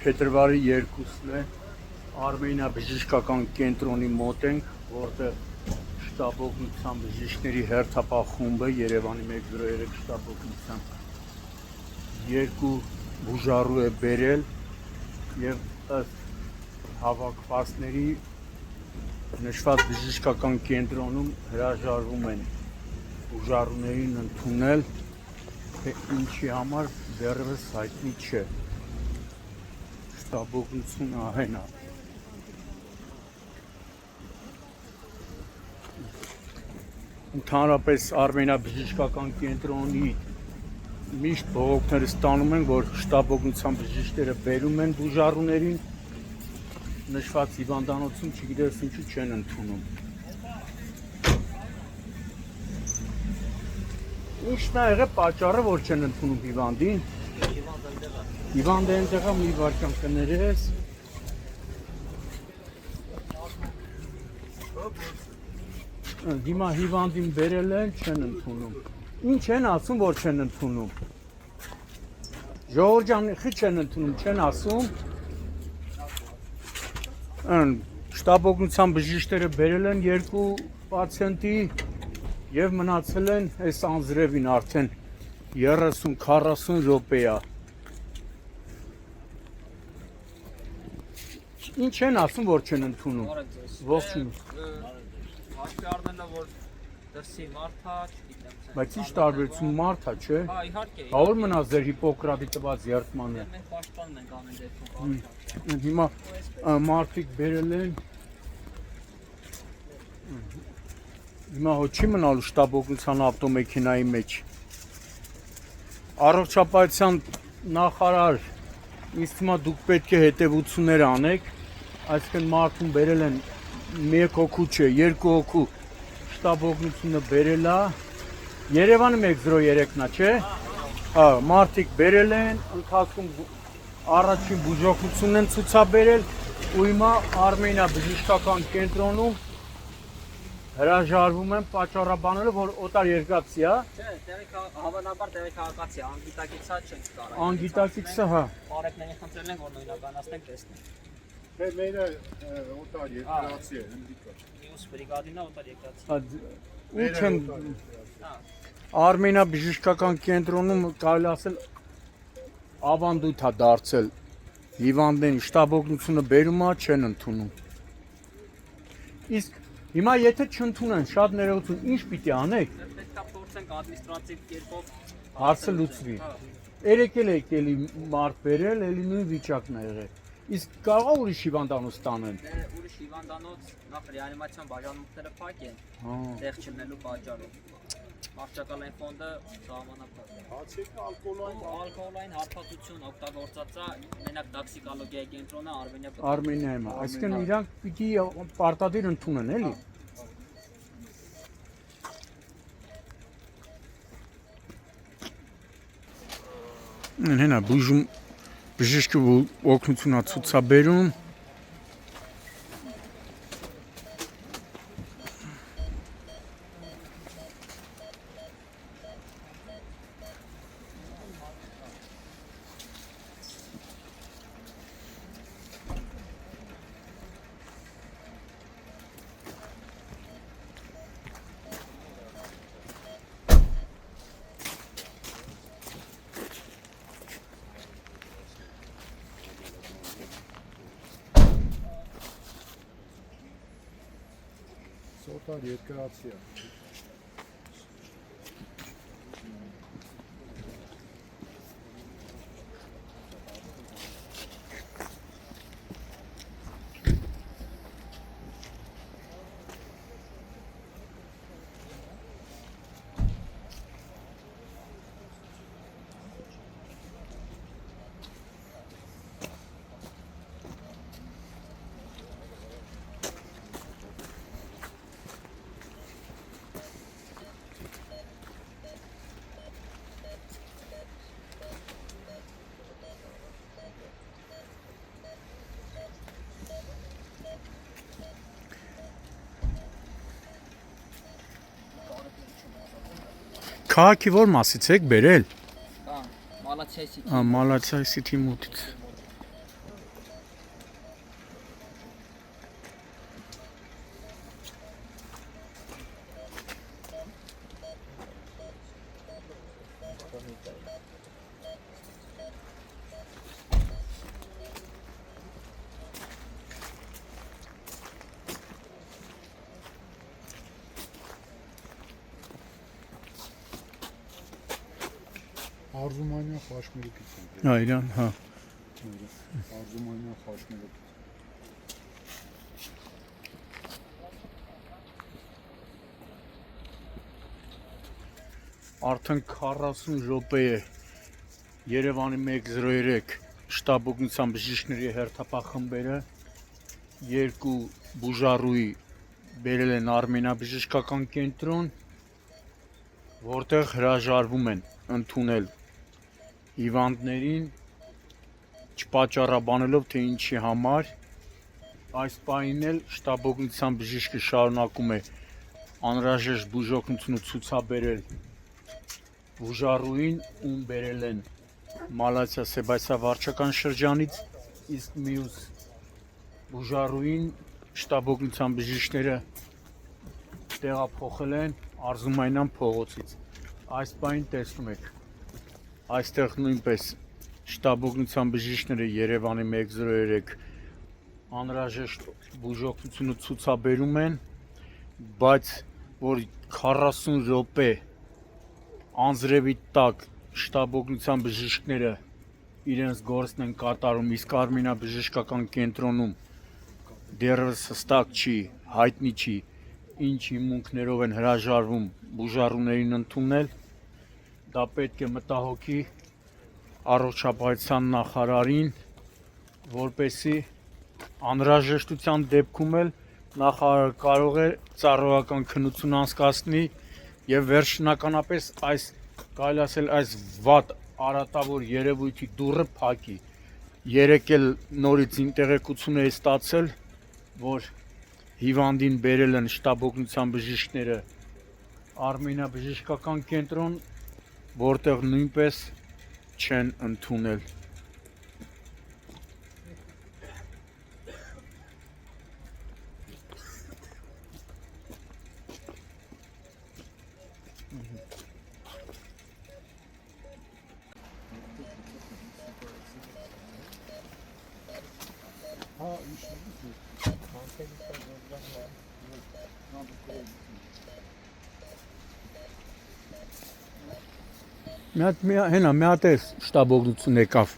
Փետրվարի 2-ն է Արմենիա բժշկական կենտրոնի մոտ ենք, որտեղ շտաբ օգնության բժիշկների հերթապահ խումբը Երևանի 103 շտաբ օգնության երկու բուժառու է բերել եւ ըստ հավաքվածների նշված բժշկական կենտրոնում հրաժարվում են բուժառուներին ընդունել, թե ինչի համար դեռևս հայտնի չէ։ Շտաբ օգնությունը ահեն է։ Ընդհանրապես Արմենիա բժշկական կենտրոնի միշտ բողոքները ստանում են, որ շտաբ օգնության բժիշկները բերում են բուժառուներին, նշված հիվանդանոցում չգիտես ինչու չեն ընդունում։ Ինչն է եղել պատճառը, որ չեն ընդունում հիվանդին։ Հիվանդը այնտեղ է, մի վարքան կներես։ Հիմա հիվանդին բերել են, չեն ընդունում։ Ինչ են ասում, որ չեն ընդունում։ Ժողովուրդ ջան, խի չեն ընդունում, չեն ասում։ Շտաբ օգնության բժիշկները բերել են երկու պացիենտի եւ մնացել են այս անձրևին արդեն 30-40 րոպե է։ Ինչ են ասում, որ չեն ընդունում։ Ողջույն։ Հաշվի առնելը, որ դրսի մարդ է, չգիտեմ։ Բայց ինչ տարբերություն մարդ է, չէ։ Հա, իհարկե։ Ո՞ր մնաց ձեր Հիպոկրատի տված երդմանը։ Մենք պաշտպանում ենք ամեն դեպքում։ Հիմա մարդիկ բերել են։ Հիմա հո չի մնալու շտաբ օգնության ավտոմեքենայի մեջ։ Առողջապահության նախարար, ինձ թվում է դուք պետք է հետևություններ անեք, այսինքն մարդուն բերել են 1 հոգու չէ, 2 հոգու շտաբ օգնությունը բերել է։ Երևանը 103-ն է, չէ։ Հա, մարդիկ բերել են, ընթացքում առաջին բուժօգնությունն են ցուցաբերել ու հիմա Արմենիա բժշկական կենտրոնում հրաժարվում են պատճառաբանելով, որ օտար երկացի է։ Չէ, հավանաբար տեղի քաղաքացի է, անգիտակիցա չենք կարող։ Անգիտակիցը, հա։ Բարեկներին խնդրել են, որ նույնականացնենք տեսնենք։ Թե մերը օտար երկրացի է, հնդիկա։ Մյուս բրիգադին է օտար երկրացի։ Ու չեմ Արմենիա բժշկական կենտրոնում կարելի ասել ավանդույթ է դարձել հիվանդներին շտաբ օգնությունը բերում է, չեն ընդունում։ Իսկ հիմա եթե չընդունեն, շատ ներողություն, ինչ պիտի անեք։ Պետք է փորձենք ադմինիստրատիվ կերպով հարցը լուծվի։ Երեք էլ եք էլի մարդ բերել, էլի նույն վիճակն է եղել։ Իսկ կարող է ուրիշ հիվանդանոց տանեն։ Ուրիշ հիվանդանոց նախ ռեանիմացիոն բաժանմունքները փակ են, տեղ չլինելու պատճառով։ Մարշչակալային ֆոնդը սահմանափակ է։ Հացիկը ալկոհոլային հարբածություն օգտագործած է, մենակ տոքսիկոլոգիայի կենտրոնը Արմենիայում է։ Այսինքն իրանք պիտի պարտադիր ընդունեն, էլի։ Հենա բուժում բժիշկը օգնություն է ցուցաբերում։ օտար երկրացի է։ Քաղաքի որ մասից եք բերել։ Մալացիայի City։ Մալացիայի City մոտից։ Arzumanyan xaşmeli pizza. Այրան, հա։ Arzumanyan xaşmeli. Արդեն 40 րոպե է Երևանի 103 շտաբ օգնության բժիշկների հերթապահ-խմբերը երկու բուժառուի բերել են Արմենաբժշկական կենտրոն, որտեղ հրաժարվում են ընդունել հիվանդներին, չպատճառաբանելով թե ինչի համար։ Այս պահին էլ շտաբ օգնության բժիշկը շարունակում է անհրաժեշտ բուժօգնությունը ցուցաբերել բուժառուին, ում բերել են Մալաթիա Սեբաստիա վարչական շրջանից, իսկ մյուս բուժառուին շտաբ օգնության բժիշկները տեղափոխել են Արզումանյան փողոցից։ Այս պահին տեսնում եք, այստեղ նույնպես շտաբ օգնության բժիշկները Երևանի 103 անհրաժեշտ բուժօգնությունը ցուցաբերում են, բայց որ 40 րոպե անձրևի տակ շտաբ օգնության բժիշկները իրենց գործն են կատարում, իսկ Արմենաբժշկական կենտրոնում դեռևս հստակ չի, հայտնի չի, ինչ հիմունքներով են հրաժարվում բուժառուներին ընդունել, դա պետք է մտահոգի առողջապահության նախարարին, որպեսզի անհրաժեշտության դեպքում էլ նախարարը կարող է ծառայական քննություն անցկացնի եւ վերջնականապես այս կարելի ասել այս վատ արատավոր երևույթի դուռը փակի։ Երեկ էլ նորից ինտեղեկություն է ստացել, որ հիվանդին բերել են շտաբ օգնության բժիշկները Արմենաբժշկական կենտրոն, որտեղ նույնպես չեն ընդունել։ Հենա մի հատ է շտաբ օգնություն եկավ։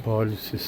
Բալիսես